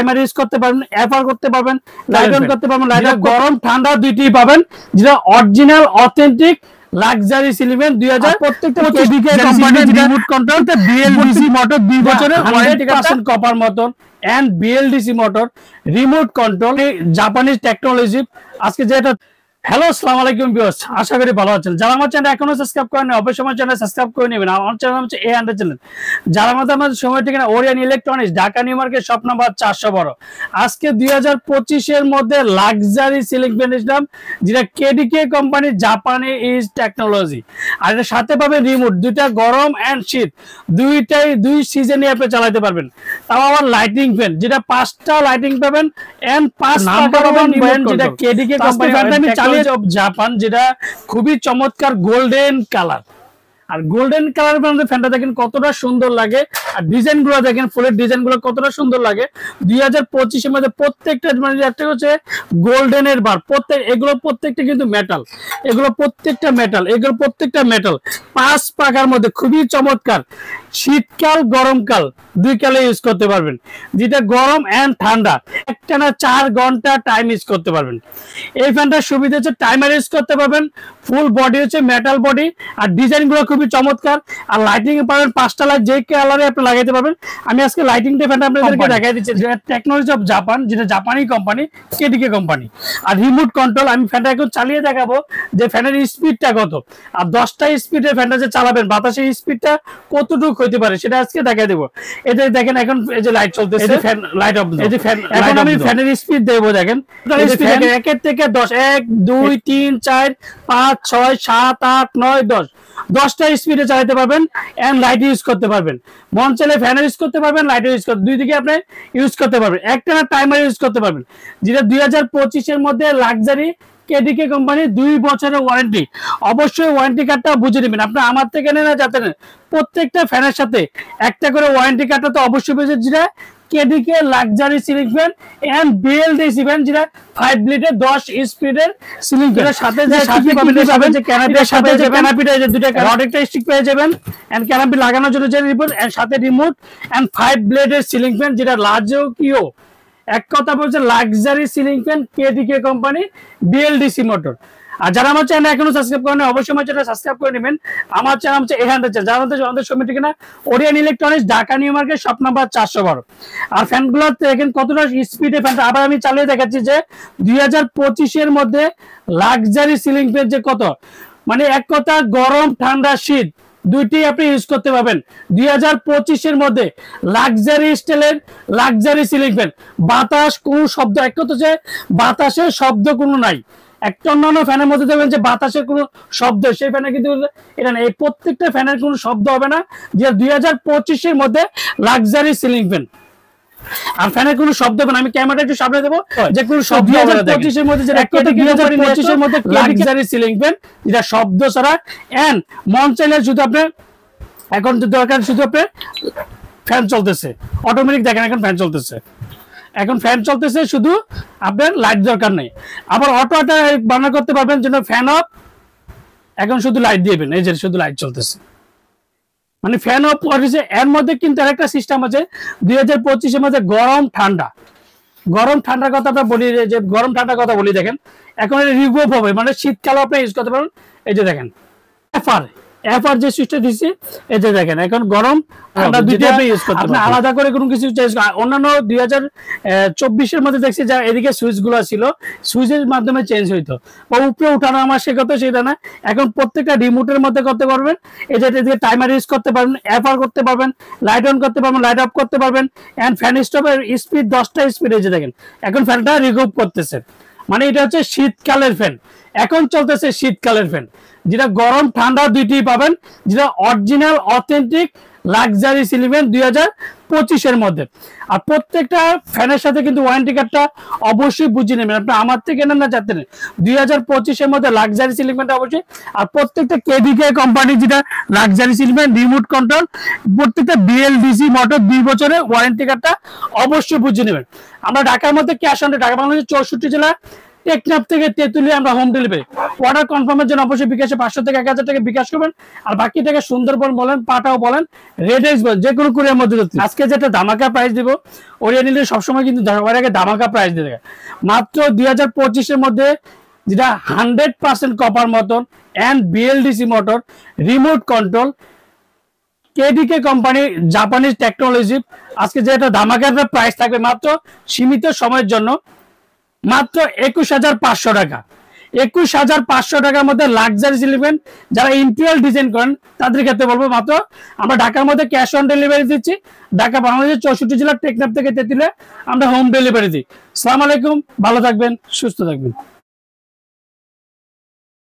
Timer use করতে পারবেন, FR করতে পারবেন, লাইট অন করতে পারবেন, লাইট গরম ঠান্ডা দুইটাই পাবেন, যেটা original authentic luxury ceiling fan 2000 প্রত্যেকটা কেডিকে কোম্পানির রিমোট কন্ট্রোল বিএলডিসি মোটর 2 বছরের ওয়ারেন্টি কার্ড কপার মতন and BLDC motor remote control Japanese technology. আজকে যেটা হ্যালো আসসালামু আলাইকুম ভিউয়ার্স, আশা করি ভালো আছেন। যারা আমার চ্যানেল এখনো সাবস্ক্রাইব করেননি অবশ্যই আমার চ্যানেল সাবস্ক্রাইব করে নেবেন। আমার চ্যানেল হচ্ছে A100 চ্যানেল। যারা আমাদের সময় ঠিকানা Orion electronics, Dhaka new market, shop number 412। আজকে 2025 এর মধ্যে লাক্সারি সিলিং ফ্যান ইসলাম, যেটা কেডিকে কোম্পানির জাপানি ইজ টেকনোলজি। আর এর সাথে পাবেন রিমোট, দুইটা গরম এন্ড শীত দুই সিজনে আপনি চালাতে পারবেন। তাও আবার লাইটিং ফ্যান, যেটা 5টা লাইটিং পাবেন এন্ড 5 নাম্বার পাবেন, যেটা কেডিকে কোম্পানি জাপান, যেটা খুবই চমৎকার গোল্ডেন কালার। আর গোল্ডেন কালার মধ্যে ফ্যানটা দেখেন কতটা সুন্দর লাগে, আর ডিজাইন গুলো দেখেন, ফুলের ডিজাইন গুলো কতটা সুন্দর লাগে। 2025 এর মধ্যে প্রত্যেকটা মানে একটা হচ্ছে গোল্ডেনের বার, এগুলো প্রত্যেকটা কিন্তু মেটাল, এগুলো প্রত্যেকটা মেটাল 5 পাকার মধ্যে খুবই চমৎকার। শীতকাল গরমকাল দুই কালে ইউজ করতে পারবেন, যেটা গরম এন্ড ঠান্ডা একটানা 4 ঘন্টা টাইম ইউজ করতে পারবেন। এই ফ্যানটার সুবিধা হচ্ছে টাইমার ইউজ করতে পারবেন, ফুল বডি হচ্ছে মেটাল বডি, আর ডিজাইন গুলো খুবই চমৎকার। আর লাইটিং এ পাবেন 5টা লাইট, যে কালারে আপনি লাগাইতে পারবেন। আমি আজকে লাইটিংটা ফ্যানটা আপনাদেরকে দেখাই দিচ্ছি, যেটা টেকনোলজি অফ জাপান, যেটা জাপানি কোম্পানি কেডিকে কোম্পানি। আর রিমোট কন্ট্রোল আমি ফ্যানটা এখন চালিয়ে দেখাবো যে ফ্যানের স্পিডটা কত, আর 10টা স্পিডে ফ্যানটা যে চালাবেন বাতাসের স্পিডটা কতটুকু হইতে পারে সেটা আজকে দেখাই দেবো। এটা দেখেন এখন এই যে লাইট চলতেছে, ফ্যান লাইট অফ, এই যে ফ্যান এখন আমি ফ্যানের স্পিড দেবো। দেখেন 1 থেকে 10, 1 2 3 4 5 6 7 8 9 10, 10টা স্পিডে চালাতে পারবেন এন্ড লাইট ইউজ করতে পারবেন। মন চাইলে ফ্যান ইউজ করতে পারবেন, লাইট ইউজ করতে, দুই দিকে আপনি ইউজ করতে পারবেন। একটা না টাইমার ইউজ করতে পারবেন, যেটা 2025 এর মধ্যে লাক্সারি কেডিকে কোম্পানি 2 বছরের ওয়ারেন্টি। অবশ্যই ওয়ারেন্টি কার্ডটা বুঝে নেবেন, আপনি আমার থেকে নেন না যাতে নেন, প্রত্যেকটা ফ্যানের সাথে একটা করে ওয়ারেন্টি কার্ডটা তো অবশ্যই পেয়েছে, যেটা KDK luxury ceiling fan and BLDC fan, যেটা 5 ব্লেডের 10 স্পিডের সিলিং ফ্যানের সাথে যে পাবেন যে ক্যানাপির সাথে যে ক্যানাপিটা যে দুটো রড একটা স্টিক পেয়ে যাবেন এন্ড ক্যানাপি লাগানোর জন্য যে রিমোট এন্ড সাথে রিমোট এন্ড 5 ব্লেডের সিলিং ফ্যান, যেটা লাজকিও। এক কথা বলছে luxury ceiling fan KDK company BLDC motor. আর যারা আমার চ্যানেল এখনো সাবস্ক্রাইব করেন অবশ্যই আমার চ্যানেল সাবস্ক্রাইব করে নেবেন। আমার চ্যানেল হচ্ছে A100 চ্যানেল। যারা আমাদের সময় ঠিকানা Orion electronics, Dhaka new market, shop number 412। আর ফ্যানগুলো দেখেন কতটা স্পিডে ফ্যানটা, আবার আমি চালিয়ে দেখাচ্ছি যে 2025 এর মধ্যে লাক্সারি সিলিং ফ্যান যে কত, মানে এক কথা গরম ঠান্ডা শীত দুইটি আপনি ইউজ করতে পারবেন 2025 এর মধ্যে। লাক্সারি স্টাইলের লাক্সারি সিলিং ফ্যান, বাতাস কোনো শব্দ, এক কথা যে বাতাসের শব্দ কোনো নাই। একটা অন্যান্য ফ্যানের মধ্যে দেখবেন যে বাতাসের কোনো শব্দ, সেই ফ্যানে কিন্তু এটা না, এই প্রত্যেকটা ফ্যানের কোনো শব্দ হবে না, যে 2025 এর মধ্যে লাক্সারি সিলিং ফ্যান। আর ফ্যানের কোনো শব্দ হবে না, আমি ক্যামেরাটা একটু সামনে দেবো, যে কোনো শব্দ 2025 এর মধ্যে, যেটা 2025 এর মধ্যে লাক্সারি সিলিং ফ্যান, যেটা শব্দ ছাড়া এন্ড মন চাইলে শুধু আপনি এখন দরকার শুধু আপনি ফ্যান চলতেছে অটোমেটিক, দেখেন এখন ফ্যান চলতেছে, এখন ফ্যান চলতেছে, শুধু আপনার লাইট দরকার নেই। আবার অটোটা বানা করতে পারবেন, যেন ফ্যান অফ, এখন শুধু লাইট দিবেন, এই যে শুধু লাইট চলতেছে, মানে ফ্যান অফ করেছে। এর মধ্যে কিন্তু আরেকটা সিস্টেম আছে 2025 এর মধ্যে গরম ঠান্ডার কথা আমরা বলি, যে গরম ঠান্ডার কথা বলি। দেখেন এখন এটা রিমুভ হবে, মানে শীতকালে আপনি ইউজ করতে পারবেন। এই যে দেখেন এফআর যে সুইচটা দিছি, এই যে দেখেন এখন গরম ঠান্ডা দুইটা আপনি ইউজ করতে পারবেন, আলাদা করে কোনো কিছু চেঞ্জ। অন্যান্য 2024 এর মধ্যে দেখছি যা এদিকে সুইচ গুলো ছিল, সুইচের মাধ্যমে চেঞ্জ হইতো, বা উপরে উঠানো আমার সে কথা সেটা না, এখন প্রত্যেকটা রিমোটের মধ্যে করতে পারবেন। এই যে এদিকে টাইমার ইউজ করতে পারবেন, এফআর করতে পারবেন, লাইট অন করতে পারবেন, লাইট অফ করতে পারবেন এন্ড ফ্যান স্টপের স্পিড 10টা স্পিড। এই যে দেখেন এখন ফ্যানটা রিমুভ করতেছে, মানে এটা হচ্ছে শীতকালের ফ্যান, এখন চলতেছে শীতকালের ফ্যান, যেটা গরম ঠান্ডা দুইটাই পাবেন, যেটা original authentic luxury ceiling fan 2025 এর মধ্যে। আর প্রত্যেকটা ফ্যানের সাথে কিন্তু ওয়ারেন্টি কার্ডটা অবশ্যই বুঝে নেবেন, আপনি আমার থেকে নেন না যাতে নেন। 2025 এর মধ্যে লাক্সারি সিলিং ফ্যানটা অবশ্যই, আর প্রত্যেকটা কেডিকে কোম্পানি যেটা luxury ceiling fan remote control, প্রত্যেকটা বিএলডিসি মোটর 2 বছরের ওয়ারেন্টি কার্ডটা অবশ্যই বুঝে নেবেন। আমরা ঢাকার মধ্যে ক্যাশ অন, ঢাকা বাংলাদেশের 64 জেলা টেকনাফ থেকে তেতুলিয়া আমরা হোম ডেলিভারি। অর্ডার কনফার্মের জন্য অবশ্যই বিকাশে 500 থেকে 1000 টাকা বিকাশ করবেন, আর বাকি টাকা সুন্দরবন বলেন, পাটাও বলেন, রেডেক্স বলেন, যে কোনো কুরিয়ার মধ্যে দিচ্ছি। আজকে যেটা ধামাকা প্রাইস দিব, ওরিয়া নিলে সবসময় কিন্তু সবার আগে ধামাকা প্রাইস দিয়ে থাকে। মাত্র 2025 এর মধ্যে যেটা 100% কপার মতন and BLDC motor, remote control, KDK company, Japanese technology, আজকে যেটা ধামাকার প্রাইস থাকবে মাত্র সীমিত সময়ের জন্য মাত্র 21,500 টাকা। 21,500 টাকার মধ্যে লাক্সারি সিলিমেন্ট যারা ইন্টেরিয়র ডিজাইন করেন তাদের ক্ষেত্রে বলবো মাত্র আমরা ঢাকার মধ্যে ক্যাশ অন ডেলিভারি দিচ্ছি। ঢাকা বাংলাদেশের 64 জেলার টেকনাফ থেকে তেতুলিয়া আমরা হোম ডেলিভারি দিই। আসসালামু আলাইকুম, ভালো থাকবেন, সুস্থ থাকবেন।